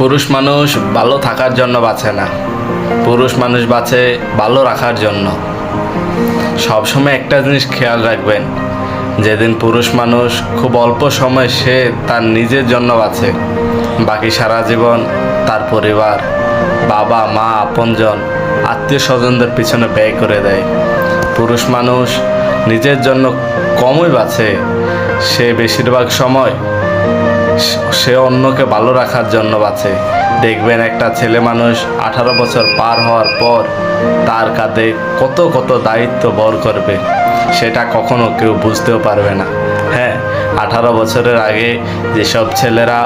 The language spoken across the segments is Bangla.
পুরুষ মানুষ ভালো থাকার জন্য বাঁচে না, পুরুষ মানুষ বাঁচে ভালো রাখার জন্য। সবসময় একটা জিনিস খেয়াল রাখবেন, যেদিন পুরুষ মানুষ খুব অল্প সময় সে তার নিজের জন্য বাঁচে, বাকি সারা জীবন তার পরিবার, বাবা মা, আপনজন, আত্মীয় স্বজনদের পিছনে ব্যয় করে দেয়। পুরুষ মানুষ নিজের জন্য কমই বাঁচে, সে বেশিরভাগ সময় সে অন্যকে ভালো রাখার জন্য বাঁচে। দেখবেন একটা ছেলে মানুষ 18 বছর পার হওয়ার পর তার কাঁধে কত কত দায়িত্ব বর করবে, সেটা কখনো কেউ বুঝতেও পারবে না। হ্যাঁ, 18 বছরের আগে যেসব ছেলেরা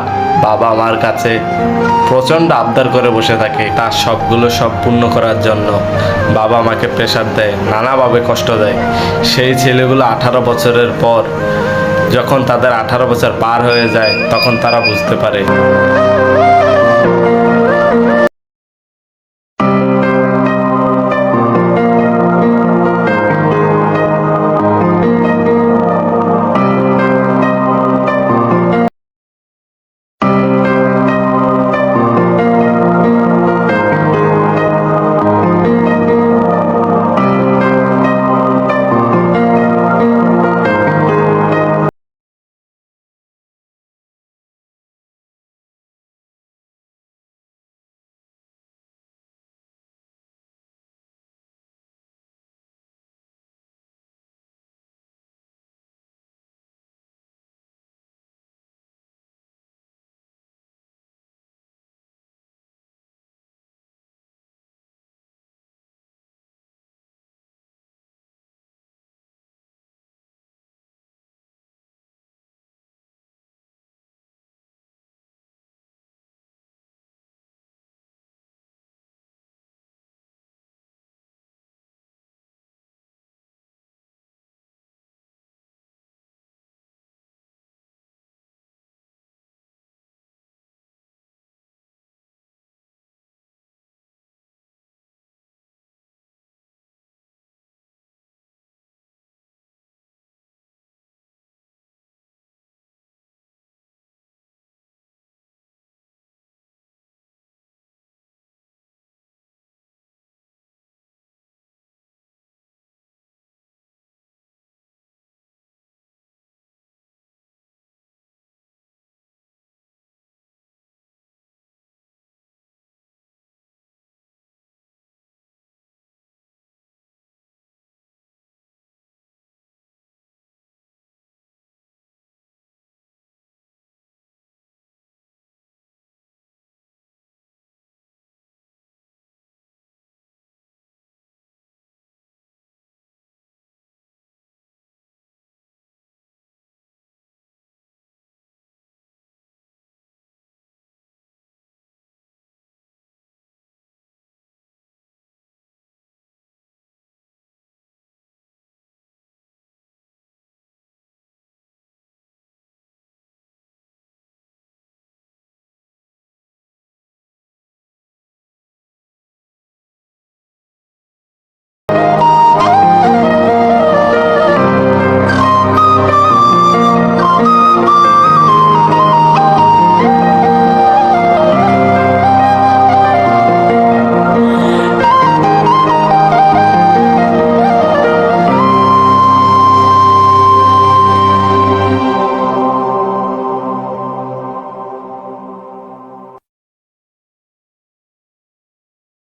বাবা মার কাছে প্রচণ্ড আবদার করে বসে থাকে, তার সবগুলো সব পূর্ণ করার জন্য বাবা মাকে প্রেশার দেয়, নানাভাবে কষ্ট দেয়, সেই ছেলেগুলো 18 বছরের পর যখন তাদের 18 বছর পার হয়ে যায় তখন তারা বুঝতে পারে